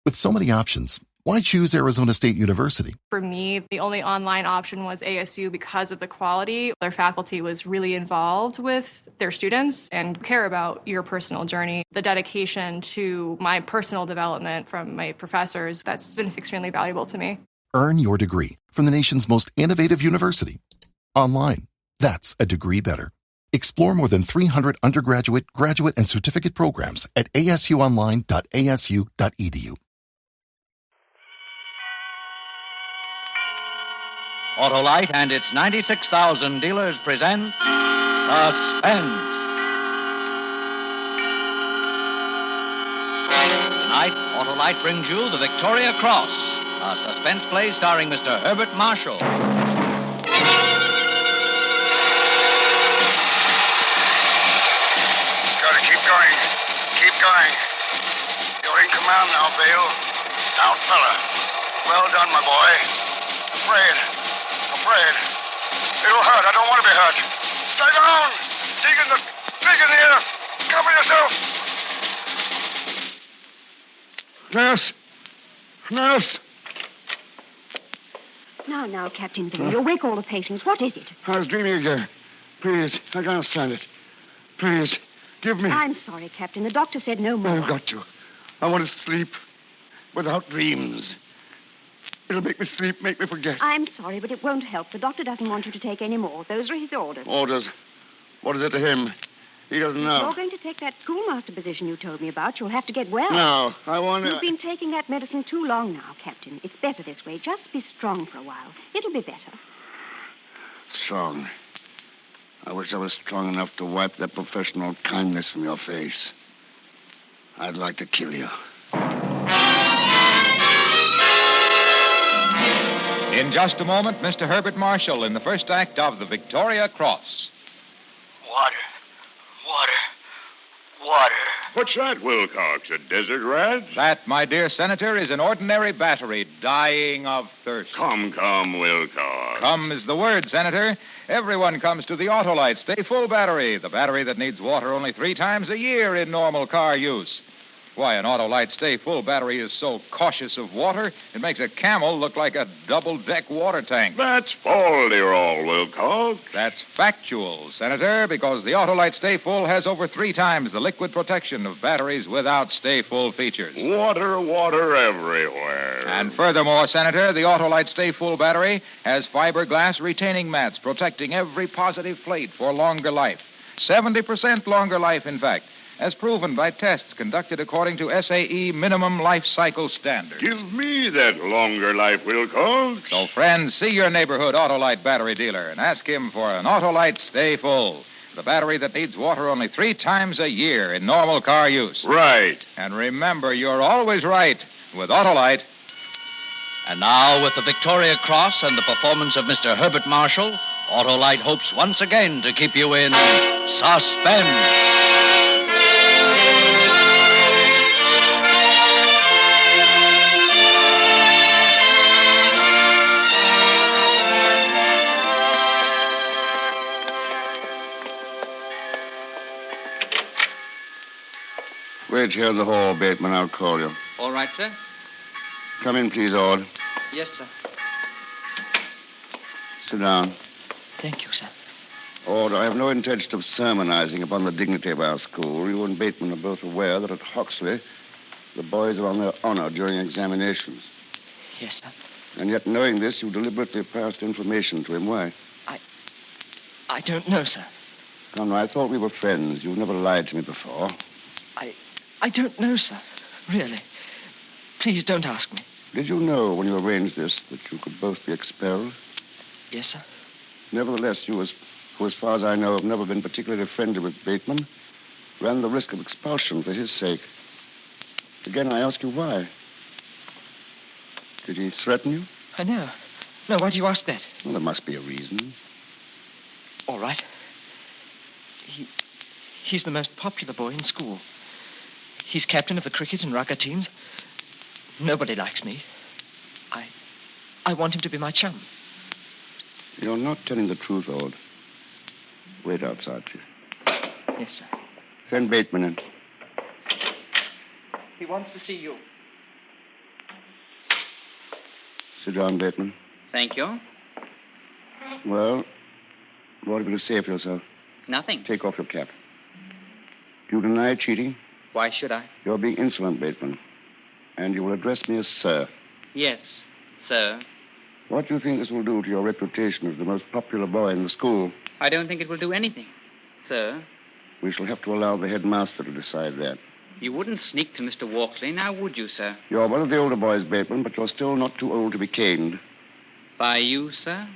With so many options, why choose Arizona State University? For me, the only online option was ASU because of the quality. Their faculty was really involved with their students and care about your personal journey. The dedication to my personal development from my professors, that's been extremely valuable to me. Earn your degree from the nation's most innovative university. Online. That's a degree better. Explore more than 300 undergraduate, graduate, and certificate programs at asuonline.asu.edu. Autolite and its 96,000 dealers present Suspense. Tonight, Autolite brings you the Victoria Cross, a suspense play starring Mr. Herbert Marshall. Gotta keep going. Keep going. You're in command now, Bale. Stout fella. Well done, my boy. Afraid. It'll hurt. I don't want to be hurt. Stay down. Dig in the air. Cover yourself. Nurse. Now, Captain Bale, you'll wake all the patients. What is it? I was dreaming again. Please, I can't stand it. Please, give me... I'm sorry, Captain. The doctor said no more. I've got to. I want to sleep without dreams. It'll make me sleep, make me forget. I'm sorry, but it won't help. The doctor doesn't want you to take any more. Those are his orders. Orders? What is it to him? He doesn't know. You're going to take that schoolmaster position you told me about. You'll have to get well. No, I want to... You've been taking that medicine too long now, Captain. It's better this way. Just be strong for a while. It'll be better. Strong. I wish I was strong enough to wipe that professional kindness from your face. I'd like to kill you. In just a moment, Mr. Herbert Marshall in the first act of The Victoria Cross. Water. What's that, Wilcox? A desert rat? That, my dear Senator, is an ordinary battery dying of thirst. Come, Wilcox. Come is the word, Senator. Everyone comes to the Autolite Stay Full battery, the battery that needs water only 3 times a year in normal car use. Why, an Autolite Stay Full battery is so cautious of water, it makes a camel look like a double-deck water tank. That's folderol, Wilcox. That's factual, Senator, because the Autolite Stay Full has over 3 times the liquid protection of batteries without Stay Full features. Water everywhere. And furthermore, Senator, the Autolite Stay Full battery has fiberglass retaining mats protecting every positive plate for longer life. 70% longer life, in fact, as proven by tests conducted according to SAE minimum life cycle standards. Give me that longer life, Wilcox. So, friends, see your neighborhood Autolite battery dealer and ask him for an Autolite Stay Full, the battery that needs water only 3 times a year in normal car use. Right. And remember, you're always right with Autolite. And now, with the Victoria Cross and the performance of Mr. Herbert Marshall, Autolite hopes once again to keep you in suspense. Wait here in the hall, Bateman. I'll call you. All right, sir. Come in, please, Ord. Yes, sir. Sit down. Thank you, sir. Ord, I have no intention of sermonizing upon the dignity of our school. You and Bateman are both aware that at Hoxley, the boys are on their honor during examinations. Yes, sir. And yet, knowing this, you deliberately passed information to him. Why? I don't know, sir. Conrad, I thought we were friends. You've never lied to me before. I don't know, sir. Really. Please don't ask me. Did you know when you arranged this that you could both be expelled? Yes, sir. Nevertheless, you, who, as far as I know, have never been particularly friendly with Bateman, ran the risk of expulsion for his sake. Again, I ask you why. Did he threaten you? No. No, why do you ask that? Well, there must be a reason. All right. He's the most popular boy in school. He's captain of the cricket and rugger teams. Nobody likes me. I want him to be my chum. You're not telling the truth, Ord. Wait outside, please. Yes, sir. Send Bateman in. He wants to see you. Sit down, Bateman. Thank you. Well, what have you to say for yourself? Nothing. Take off your cap. Do you deny cheating? Why should I? You're being insolent, Bateman. And you will address me as sir. Yes, sir. What do you think this will do to your reputation as the most popular boy in the school? I don't think it will do anything, sir. We shall have to allow the headmaster to decide that. You wouldn't sneak to Mr. Walkley, now would you, sir? You're one of the older boys, Bateman, but you're still not too old to be caned. By you, sir?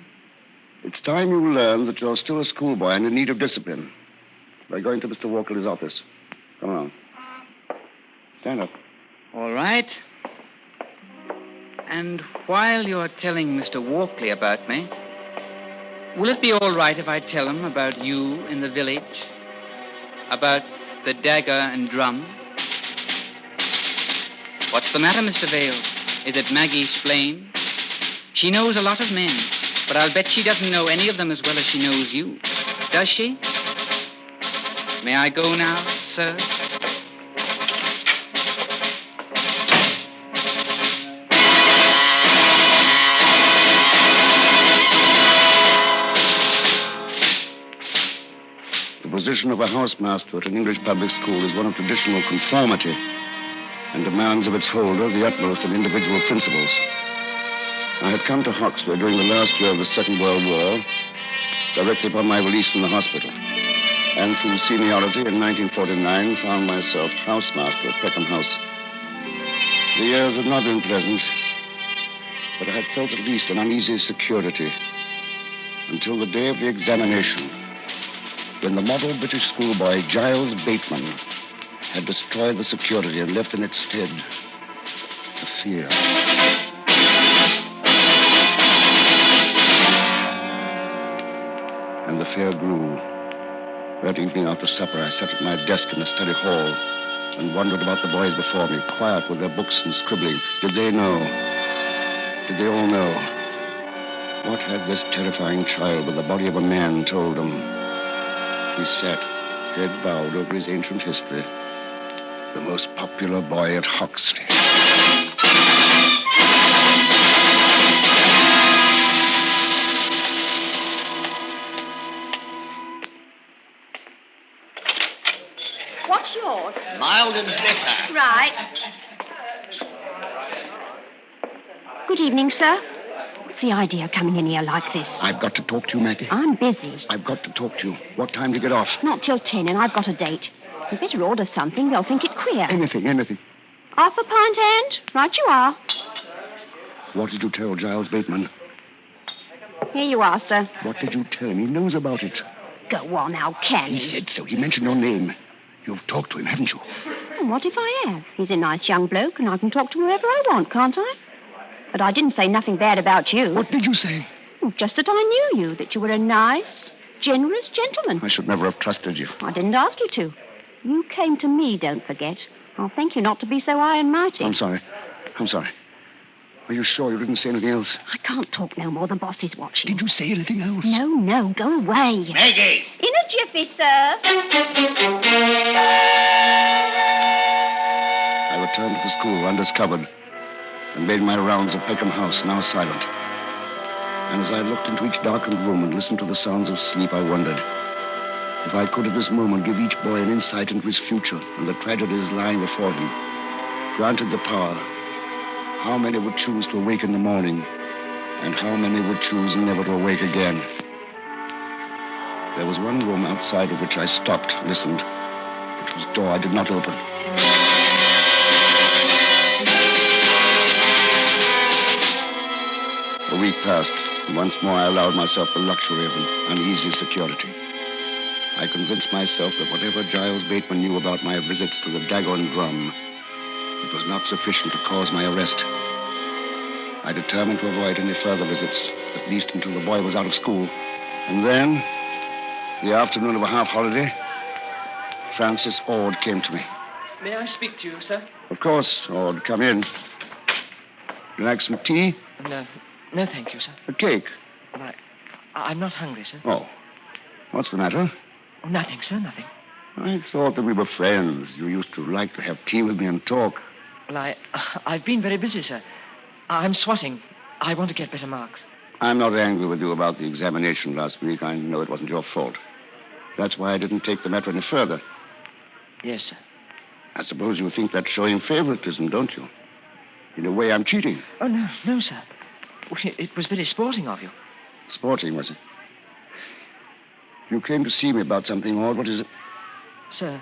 It's time you learned that you're still a schoolboy and in need of discipline. By going to Mr. Walkley's office. Come on. Stand up. All right. And while you're telling Mr. Walkley about me, will it be all right if I tell him about you in the village? About the dagger and drum? What's the matter, Mr. Vale? Is it Maggie Splain? She knows a lot of men, but I'll bet she doesn't know any of them as well as she knows you. Does she? May I go now, sir? The position of a housemaster at an English public school is one of traditional conformity and demands of its holder the utmost of individual principles. I had come to Hoxley during the last year of the Second World War, directly upon my release from the hospital, and through seniority in 1949 found myself housemaster at Peckham House. The years had not been pleasant, but I had felt at least an uneasy security until the day of the examination, when the model British schoolboy Giles Bateman had destroyed the security and left in its stead the fear. And the fear grew. That evening after supper, I sat at my desk in the study hall and wondered about the boys before me, quiet with their books and scribbling. Did they know? Did they all know? What had this terrifying child with the body of a man told them? He sat, head bowed over his ancient history, the most popular boy at Hoxley. What's yours? Mild and bitter. Right. Good evening, sir. What's the idea of coming in here like this? I've got to talk to you, Maggie. I'm busy. I've got to talk to you. What time do you get off? Not till 10, and I've got a date. You better order something. They'll think it queer. Anything. Half a pint, and? Right you are. What did you tell Giles Bateman? Here you are, sir. What did you tell him? He knows about it. Go on now, can He said so. He mentioned your name. You've talked to him, haven't you? And what if I have? He's a nice young bloke, and I can talk to whoever I want, can't I? But I didn't say nothing bad about you. What did you say? Just that I knew you, that you were a nice, generous gentleman. I should never have trusted you. I didn't ask you to. You came to me, don't forget. I'll thank you not to be so high and mighty. I'm sorry. Are you sure you didn't say anything else? I can't talk no more. The boss is watching. Did you say anything else? No, go away. Maggie! In a jiffy, sir. I returned to the school undiscovered and made my rounds of Peckham House, now silent. And as I looked into each darkened room and listened to the sounds of sleep, I wondered if I could at this moment give each boy an insight into his future and the tragedies lying before him. Granted the power, how many would choose to awake in the morning, and how many would choose never to awake again? There was one room outside of which I stopped, listened, but whose door I did not open. A week passed, and once more I allowed myself the luxury of an uneasy security. I convinced myself that whatever Giles Bateman knew about my visits to the dagger and drum, it was not sufficient to cause my arrest. I determined to avoid any further visits, at least until the boy was out of school. And then, the afternoon of a half-holiday, Francis Ord came to me. May I speak to you, sir? Of course, Ord, come in. Would you like some tea? No, thank you, sir. A cake? But I'm not hungry, sir. Oh. What's the matter? Oh, nothing, sir, nothing. I thought that we were friends. You used to like to have tea with me and talk. Well, I've been very busy, sir. I'm swatting. I want to get better marks. I'm not angry with you about the examination last week. I know it wasn't your fault. That's why I didn't take the matter any further. Yes, sir. I suppose you think that's showing favoritism, don't you? In a way, I'm cheating. Oh, no, sir. It was very sporting of you. Sporting, was it? You came to see me about something odd. What is it? Sir,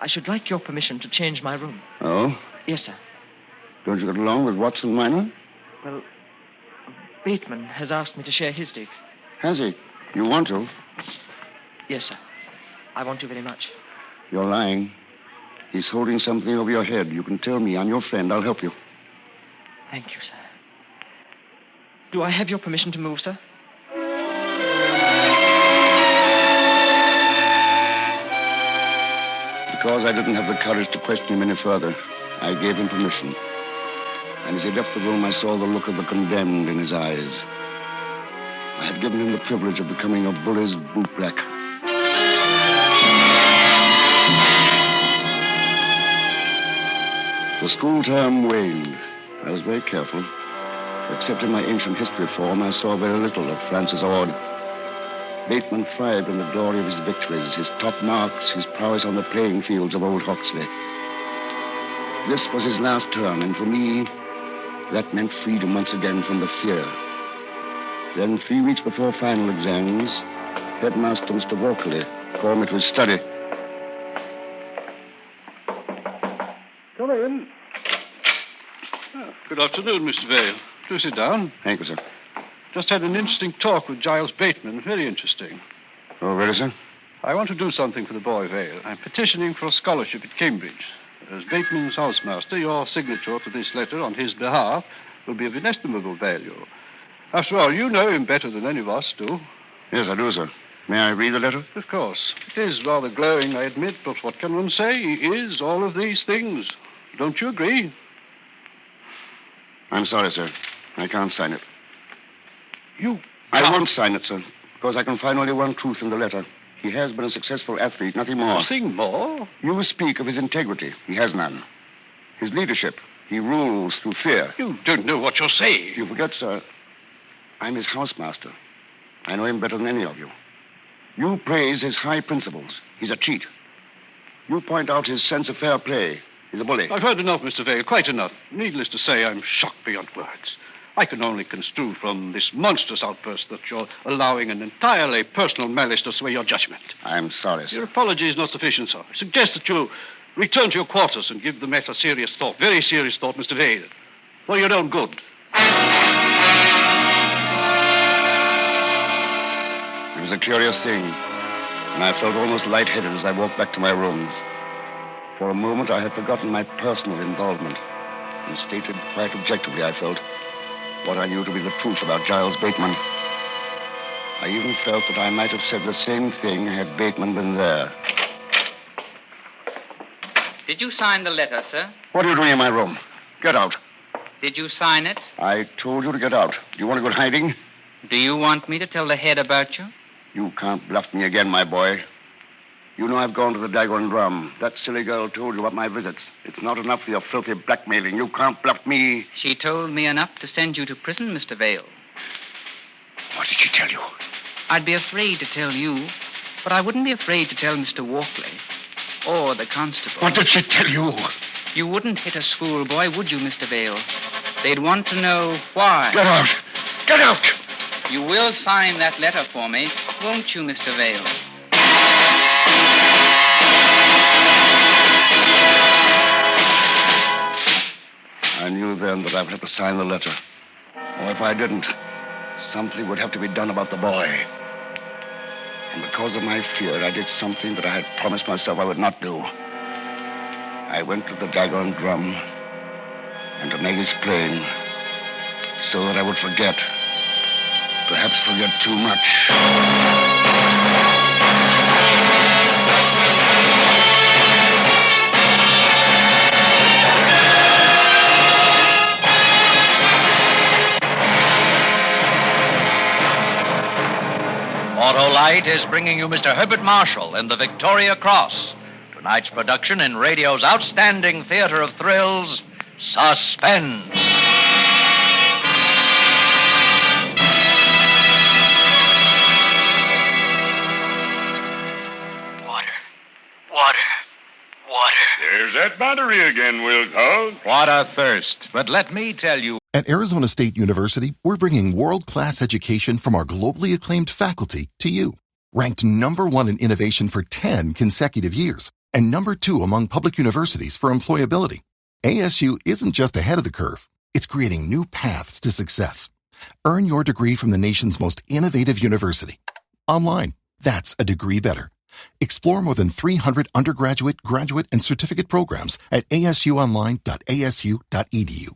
I should like your permission to change my room. Oh? Yes, sir. Don't you get along with Watson Minor? Well, Bateman has asked me to share his dig. Has he? You want to? Yes, sir. I want to very much. You're lying. He's holding something over your head. You can tell me. I'm your friend. I'll help you. Thank you, sir. Do I have your permission to move, sir? Because I didn't have the courage to question him any further, I gave him permission. And as he left the room, I saw the look of the condemned in his eyes. I had given him the privilege of becoming a bully's bootblack. The school term waned. I was very careful. Except in my ancient history form, I saw very little of Francis Ord. Bateman thrived in the glory of his victories, his top marks, his prowess on the playing fields of old Hoxley. This was his last term, and for me, that meant freedom once again from the fear. Then, 3 weeks before final exams, Headmaster Mr. Walkley called me to his study. Come in. Good afternoon, Mr. Vale. Do sit down. Thank you, sir. Just had an interesting talk with Giles Bateman. Very interesting. Oh, really, sir? I want to do something for the boy, Vale. I'm petitioning for a scholarship at Cambridge. As Bateman's housemaster, your signature to this letter on his behalf will be of inestimable value. After all, you know him better than any of us do. Yes, I do, sir. May I read the letter? Of course. It is rather glowing, I admit, but what can one say? He is all of these things. Don't you agree? I'm sorry, sir. I can't sign it. I won't sign it, sir, because I can find only one truth in the letter. He has been a successful athlete, nothing more. Nothing more? You speak of his integrity. He has none. His leadership. He rules through fear. You don't know what you're saying. You forget, sir. I'm his housemaster. I know him better than any of you. You praise his high principles. He's a cheat. You point out his sense of fair play. He's a bully. I've heard enough, Mr. Vale, quite enough. Needless to say, I'm shocked beyond words. I can only construe from this monstrous outburst that you're allowing an entirely personal malice to sway your judgment. I'm sorry, sir. Your apology is not sufficient, sir. I suggest that you return to your quarters and give the matter serious thought, very serious thought, Mr. Vale, for your own good. It was a curious thing, and I felt almost lightheaded as I walked back to my rooms. For a moment, I had forgotten my personal involvement, and stated quite objectively, I felt, what I knew to be the truth about Giles Bateman. I even felt that I might have said the same thing had Bateman been there. Did you sign the letter, sir? What are you doing in my room? Get out. Did you sign it? I told you to get out. Do you want to go to hiding? Do you want me to tell the head about you? You can't bluff me again, my boy. You know I've gone to the Dagger and Drum. That silly girl told you about my visits. It's not enough for your filthy blackmailing. You can't bluff me. She told me enough to send you to prison, Mr. Vale. What did she tell you? I'd be afraid to tell you, but I wouldn't be afraid to tell Mr. Walkley or the constable. What did she tell you? You wouldn't hit a schoolboy, would you, Mr. Vale? They'd want to know why. Get out! Get out! You will sign that letter for me, won't you, Mr. Vale? I knew then that I would have to sign the letter. Or if I didn't, something would have to be done about the boy. And because of my fear, I did something that I had promised myself I would not do. I went to the Dagger and Drum and to Maggie's plane so that I would forget. Perhaps forget too much. Autolite is bringing you Mr. Herbert Marshall in the Victoria Cross. Tonight's production in radio's outstanding theater of thrills, Suspense. that battery again, Wilcox. What a thirst. But let me tell you. At Arizona State University, we're bringing world-class education from our globally acclaimed faculty to you. Ranked #1 in innovation for 10 consecutive years and #2 among public universities for employability. ASU isn't just ahead of the curve. It's creating new paths to success. Earn your degree from the nation's most innovative university. Online. That's a degree better. Explore more than 300 undergraduate, graduate, and certificate programs at asuonline.asu.edu.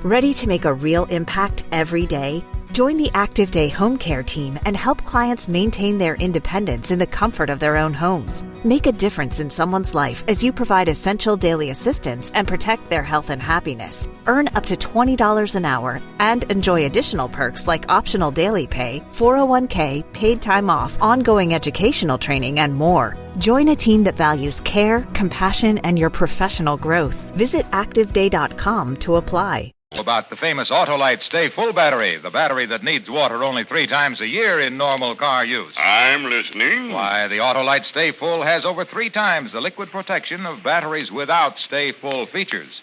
Ready to make a real impact every day? Join the Active Day Home Care team and help clients maintain their independence in the comfort of their own homes. Make a difference in someone's life as you provide essential daily assistance and protect their health and happiness. Earn up to $20 an hour and enjoy additional perks like optional daily pay, 401k, paid time off, ongoing educational training, and more. Join a team that values care, compassion, and your professional growth. Visit ActiveDay.com to apply. About the famous Autolite Stay Full battery, the battery that needs water only 3 times a year in normal car use. I'm listening. Why, the Autolite Stay Full has over 3 times the liquid protection of batteries without Stay Full features.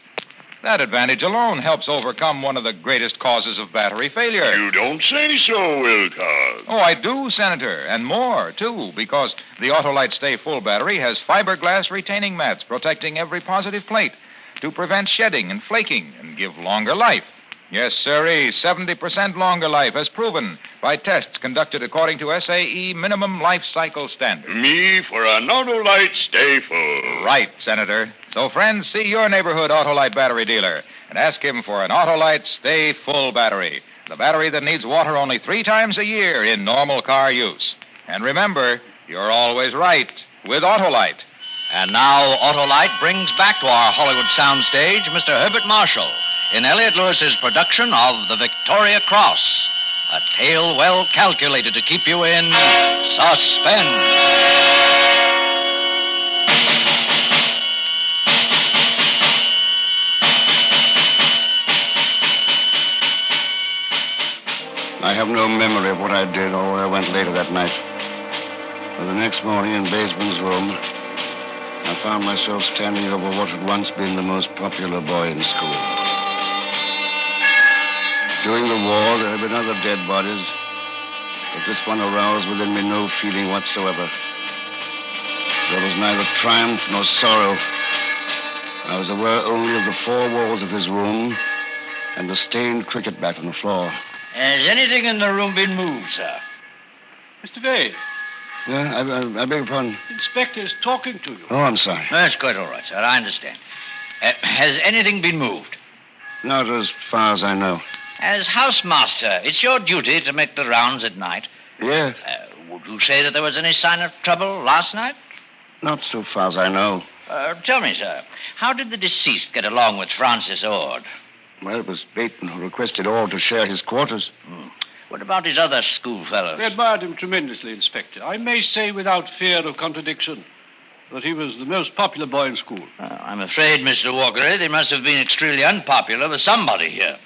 That advantage alone helps overcome one of the greatest causes of battery failure. You don't say so, Wilcox. Oh, I do, Senator, and more, too, because the Autolite Stay Full battery has fiberglass retaining mats protecting every positive plate to prevent shedding and flaking and give longer life. Yes, sirree, 70% longer life as proven by tests conducted according to SAE minimum life cycle standards. Me for an Autolite Stay Full. Right, Senator. So, friends, see your neighborhood Autolite battery dealer and ask him for an Autolite Stay Full battery, the battery that needs water only 3 times a year in normal car use. And remember, you're always right with Autolite. And now Autolite brings back to our Hollywood soundstage Mr. Herbert Marshall in Elliot Lewis's production of The Victoria Cross, a tale well calculated to keep you in suspense. I have no memory of what I did or where I went later that night. But the next morning in Baseman's room, I found myself standing over what had once been the most popular boy in school. During the war, there had been other dead bodies, but this one aroused within me no feeling whatsoever. There was neither triumph nor sorrow. I was aware only of the 4 walls of his room and the stained cricket bat on the floor. Has anything in the room been moved, sir? Mr. Vale, Yeah, I beg your pardon. the inspector is talking to you. Oh, I'm sorry. That's quite all right, sir. I understand. Has anything been moved? Not as far as I know. As housemaster, it's your duty to make the rounds at night. Yes, Would you say that there was any sign of trouble last night? not so far as I know. Tell me, sir, how did the deceased get along with Francis Ord? Well, it was Bateman who requested all to share his quarters. What about his other schoolfellows? We admired him tremendously, Inspector. I may say without fear of contradiction that he was the most popular boy in school. I'm afraid, Mr. Walker, they must have been extremely unpopular with somebody here.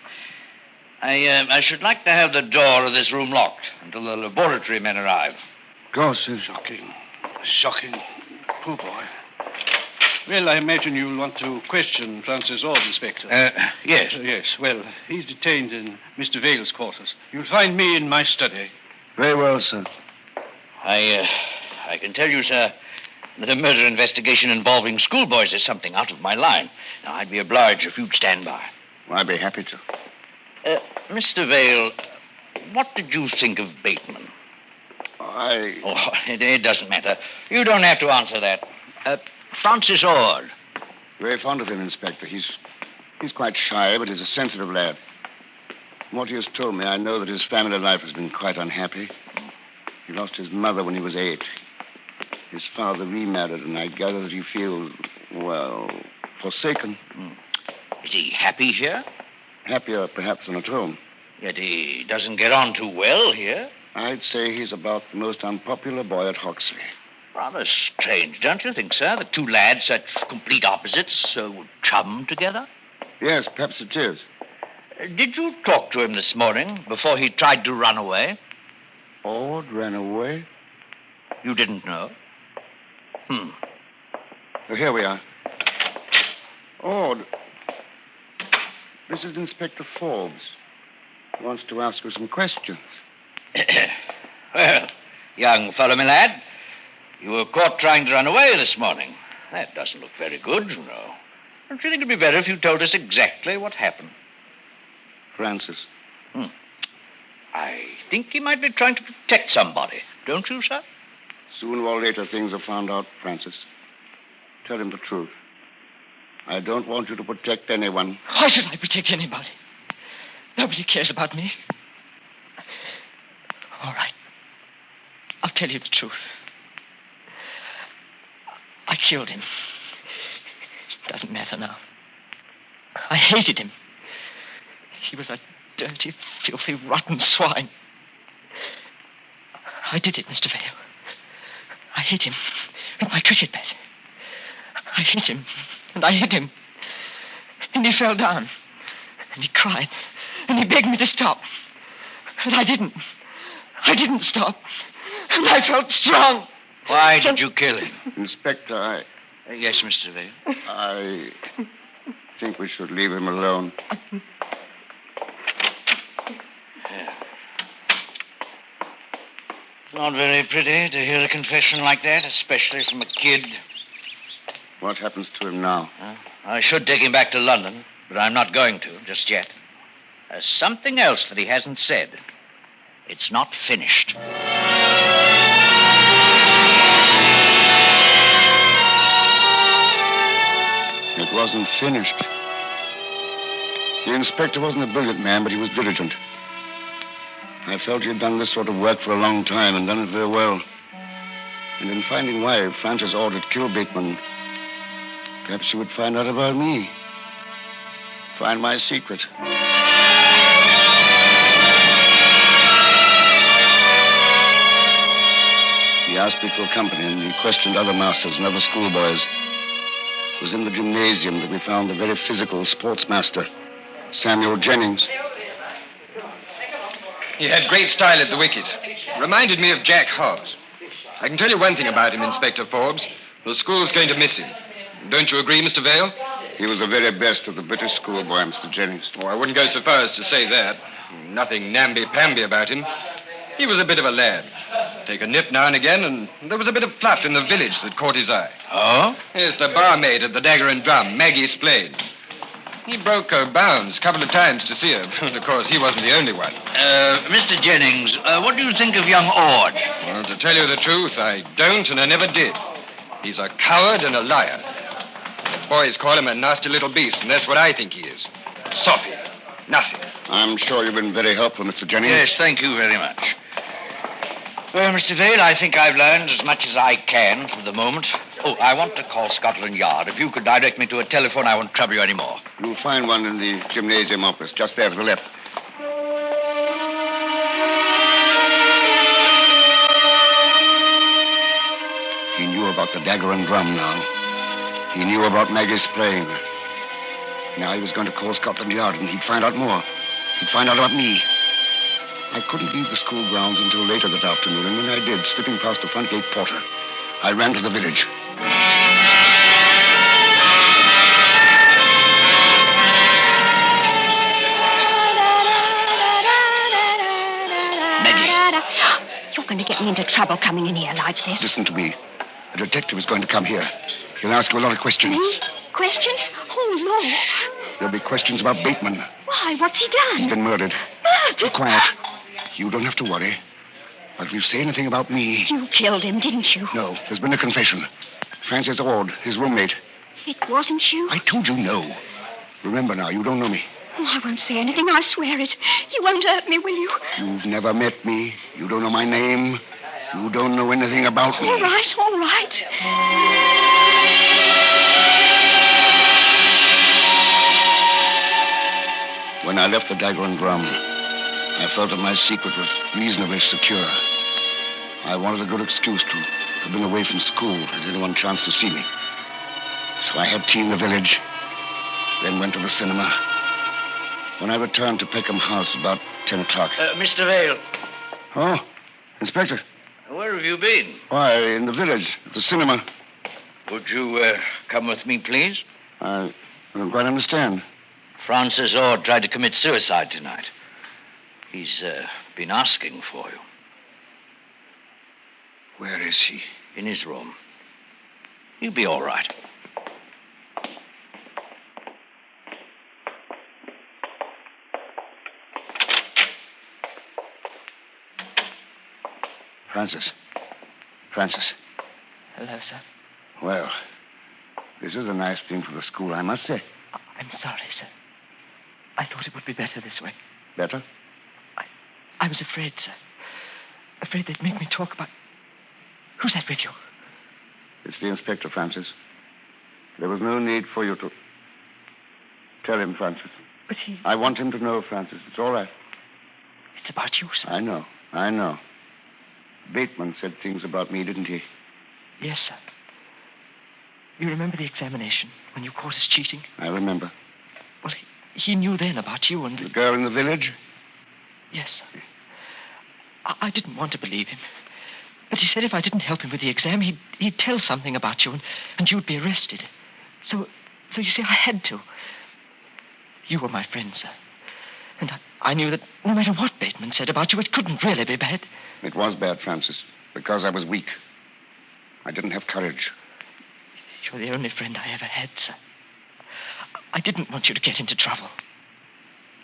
I should like to have the door of this room locked until the laboratory men arrive. Of course, it's Shocking. Shocking. Poor boy. Well, I imagine you'll want to question Francis Ord, Inspector. Yes. Yes, well, he's detained in Mr. Vale's quarters. You'll find me in my study. very well, sir. I can tell you, sir, that a murder investigation involving schoolboys is something out of my line. Now, I'd be obliged if you'd stand by. I'd be happy to. Mr. Vale, what did you think of Bateman? Oh, it doesn't matter. You don't have to answer that. Francis Ord. Very fond of him, Inspector. He's quite shy, but he's a sensitive lad. From what he has told me, I know that his family life has been quite unhappy. He lost his mother when he was 8. His father remarried, and I gather that he feels, well, forsaken. Is he happy here? Happier, perhaps, than at home. Yet he doesn't get on too well here. I'd say he's about the most unpopular boy at Hoxley. Rather strange, don't you think, sir? The 2 lads, such complete opposites, would chum together? Yes, perhaps it is. Did you talk to him this morning before he tried to run away? Ord ran away? You didn't know? So here we are. Oh, this is Inspector Forbes. He wants to ask you some questions. Well, young fellow, my lad, you were caught trying to run away this morning. That doesn't look very good, you know. Don't you think it'd be better if you told us exactly what happened? Francis. I think he might be trying to protect somebody. Don't you, sir? Sooner or later, things are found out, Francis. Tell him the truth. I don't want you to protect anyone. Why should I protect anybody? Nobody cares about me. All right. I'll tell you the truth. I killed him. It doesn't matter now. I hated him. He was a dirty, filthy, rotten swine. I did it, Mr. Vale. I hit him with my cricket bat. I hit him, and I hit him. And he fell down. And he cried. And he begged me to stop. And I didn't. I didn't stop. And I felt strong. Why did you kill him? Inspector, Yes, Mr. Vale. I think we should leave him alone. It's not very pretty to hear a confession like that, especially from a kid. What happens to him now? I should take him back to London, but I'm not going to just yet. There's something else that he hasn't said. It's not finished. It wasn't finished. The inspector wasn't a brilliant man, but he was diligent. I felt he had done this sort of work for a long time and done it very well. And in finding why Francis ordered kill Bateman, perhaps he would find out about me. Find my secret. He asked me to accompany him. He questioned other masters and other schoolboys. It was in the gymnasium that we found the very physical sportsmaster, Samuel Jennings. He had great style at the wicket. Reminded me of Jack Hobbs. I can tell you one thing about him, Inspector Forbes. The school's going to miss him. Don't you agree, Mr. Vale? He was the very best of the British schoolboy, Mr. Jennings. Oh, I wouldn't go so far as to say that. Nothing namby-pamby about him. He was a bit of a lad. Take a nip now and again, and there was a bit of fluff in the village that caught his eye. Oh? Yes, the barmaid at the Dagger and Drum, Maggie Splade. He broke her bounds a couple of times to see her, but of course he wasn't the only one. Mr. Jennings, what do you think of young Ord? Well, to tell you the truth, I don't and I never did. He's a coward and a liar. The boys call him a nasty little beast, and that's what I think he is. Soppy. Nothing. I'm sure you've been very helpful, Mr. Jennings. Yes, thank you very much. Well, Mr. Vale, I think I've learned as much as I can for the moment. Oh, I want to call Scotland Yard. If you could direct me to a telephone, I won't trouble you anymore. You'll find one in the gymnasium office, just there to the left. He knew about the Dagger and Drum now. He knew about Maggie's playing. Now he was going to call Scotland Yard, and he'd find out more. He'd find out about me. I couldn't leave the school grounds until later that afternoon, and when I did, slipping past the front gate porter, I ran to the village. Maggie. You're going to get me into trouble coming in here like this. Listen to me. A detective is going to come here. He'll ask you a lot of questions. Me? Questions? Oh, no. There'll be questions about Bateman. Why? What's he done? He's been murdered. Murdered? Be quiet. You don't have to worry. But if you say anything about me... You killed him, didn't you? No, there's been a confession. Francis Ord, his roommate. It wasn't you? I told you no. Remember now, you don't know me. Oh, I won't say anything, I swear it. You won't hurt me, will you? You've never met me. You don't know my name. You don't know anything about me. All right, all right. When I left the Dagger and Drum, I felt that my secret was reasonably secure. I wanted a good excuse to have been away from school had anyone chanced to see me. So I had tea in the village, then went to the cinema. When I returned to Peckham House about 10 o'clock... Mr. Vale. Oh, Inspector. Where have you been? Why, in the village, at the cinema. Would you come with me, please? I I don't quite understand. Francis Orr tried to commit suicide tonight. He's been asking for you. Where is he? In his room. He'll be all right. Francis. Hello, sir. Well, this is a nice thing for the school, I must say. I'm sorry, sir. I thought it would be better this way. Better? I was afraid, sir. Afraid they'd make me talk about... Who's that with you? It's the inspector, Francis. There was no need for you to... Tell him, Francis. But he... I want him to know, Francis. It's all right. It's about you, sir. I know. Bateman said things about me, didn't he? Yes, sir. You remember the examination when you caught us cheating? I remember. Well, he knew then about you and... The girl in the village? Yes, sir. I didn't want to believe him. But he said if I didn't help him with the exam, he'd tell something about you and you'd be arrested. So you see, I had to. You were my friend, sir. And I knew that no matter what Bateman said about you, it couldn't really be bad. It was bad, Francis, because I was weak. I didn't have courage. You're the only friend I ever had, sir. I didn't want you to get into trouble.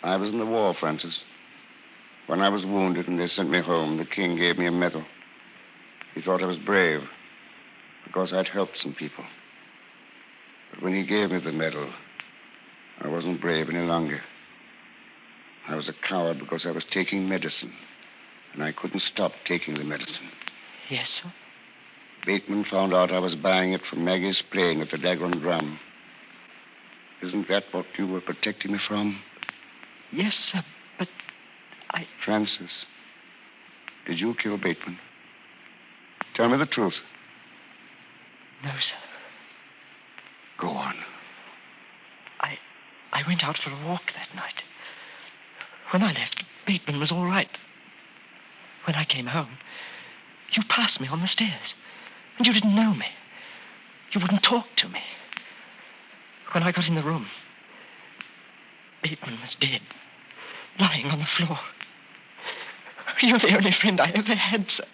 I was in the war, Francis. When I was wounded and they sent me home, the king gave me a medal. He thought I was brave because I'd helped some people. But when he gave me the medal, I wasn't brave any longer. I was a coward because I was taking medicine, and I couldn't stop taking the medicine. Yes, sir? Bateman found out I was buying it from Maggie's playing at the Dagon drum. Isn't that what you were protecting me from? Yes, sir, but Francis, did you kill Bateman? Tell me the truth. No, sir. Go on. I went out for a walk that night. When I left, Bateman was all right. When I came home, you passed me on the stairs, and you didn't know me. You wouldn't talk to me. When I got in the room, Bateman was dead, lying on the floor. You're the only friend I ever had, sir.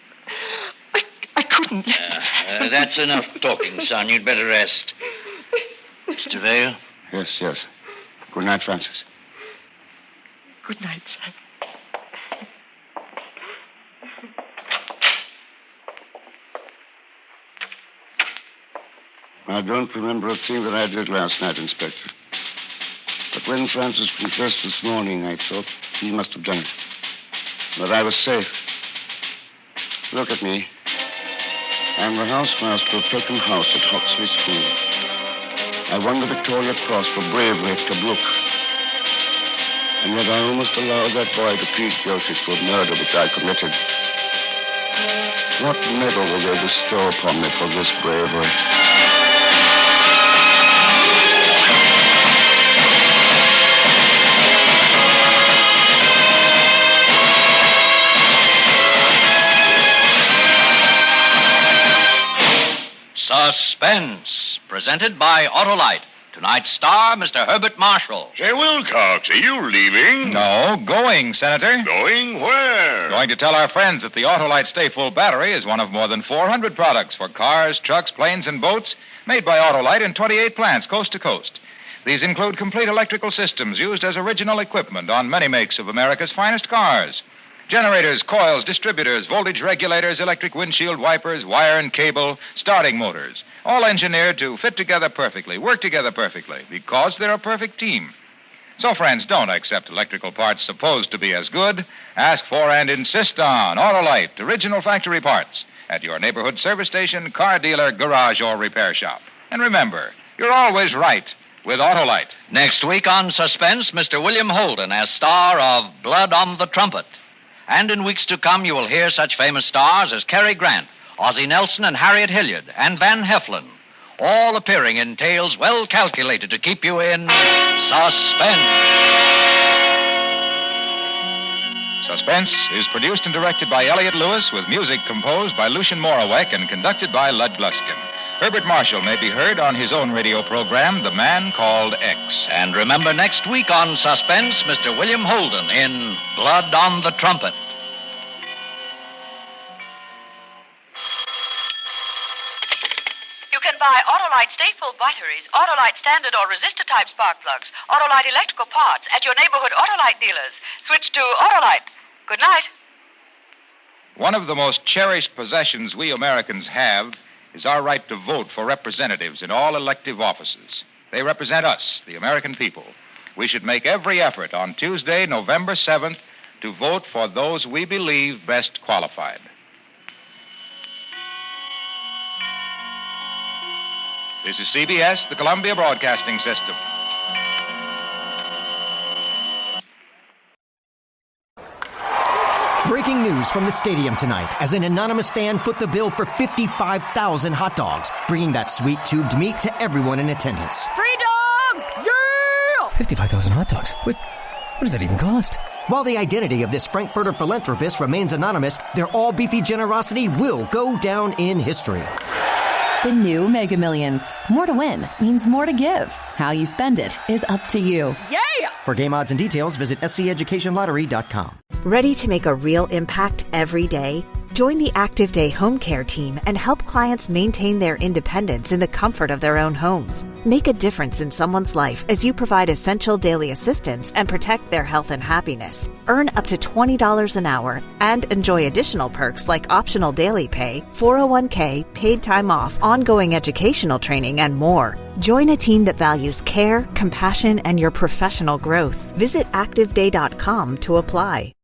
I couldn't let it. That's enough talking, son. You'd better rest. Mr. Vale? Yes. Good night, Francis. Good night, sir. I don't remember a thing that I did last night, Inspector. But when Francis confessed this morning, I thought he must have done it. That I was safe. Look at me. I'm the housemaster of Pilkham House at Hoxley School. I won the Victoria Cross for bravery at Tobruk. And yet I almost allowed that boy to plead guilty to a murder which I committed. What medal will they bestow upon me for this bravery? Suspense, presented by Autolite. Tonight's star, Mr. Herbert Marshall. Say, Wilcox, are you leaving? No, going, Senator. Going where? Going to tell our friends that the Autolite Stay Full battery is one of more than 400 products for cars, trucks, planes, and boats made by Autolite in 28 plants coast to coast. These include complete electrical systems used as original equipment on many makes of America's finest cars. Generators, coils, distributors, voltage regulators, electric windshield wipers, wire and cable, starting motors. All engineered to fit together perfectly, work together perfectly, because they're a perfect team. So, friends, don't accept electrical parts supposed to be as good. Ask for and insist on Autolite, original factory parts, at your neighborhood service station, car dealer, garage, or repair shop. And remember, you're always right with Autolite. Next week on Suspense, Mr. William Holden as star of Blood on the Trumpet. And in weeks to come, you will hear such famous stars as Cary Grant, Ozzie Nelson, and Harriet Hilliard, and Van Heflin, all appearing in tales well calculated to keep you in suspense. Suspense is produced and directed by Elliott Lewis, with music composed by Lucien Morawek and conducted by Lud Gluskin. Herbert Marshall may be heard on his own radio program, The Man Called X. And remember next week on Suspense, Mr. William Holden in Blood on the Trumpet. You can buy Autolite Stateful batteries, Autolite standard or resistor-type spark plugs, Autolite electrical parts at your neighborhood Autolite dealers. Switch to Autolite. Good night. One of the most cherished possessions we Americans have is our right to vote for representatives in all elective offices. They represent us, the American people. We should make every effort on Tuesday, November 7th, to vote for those we believe best qualified. This is CBS, the Columbia Broadcasting System. Breaking news from the stadium tonight as an anonymous fan foot the bill for 55,000 hot dogs, bringing that sweet tubed meat to everyone in attendance. Free dogs! Yeah! 55,000 hot dogs? What does that even cost? While the identity of this Frankfurter philanthropist remains anonymous, their all-beefy generosity will go down in history. The new Mega Millions. More to win means more to give. How you spend it is up to you. Yeah! For game odds and details, visit sceducationlottery.com. Ready to make a real impact every day? Join the Active Day Home Care team and help clients maintain their independence in the comfort of their own homes. Make a difference in someone's life as you provide essential daily assistance and protect their health and happiness. Earn up to $20 an hour and enjoy additional perks like optional daily pay, 401k, paid time off, ongoing educational training, and more. Join a team that values care, compassion, and your professional growth. Visit ActiveDay.com to apply.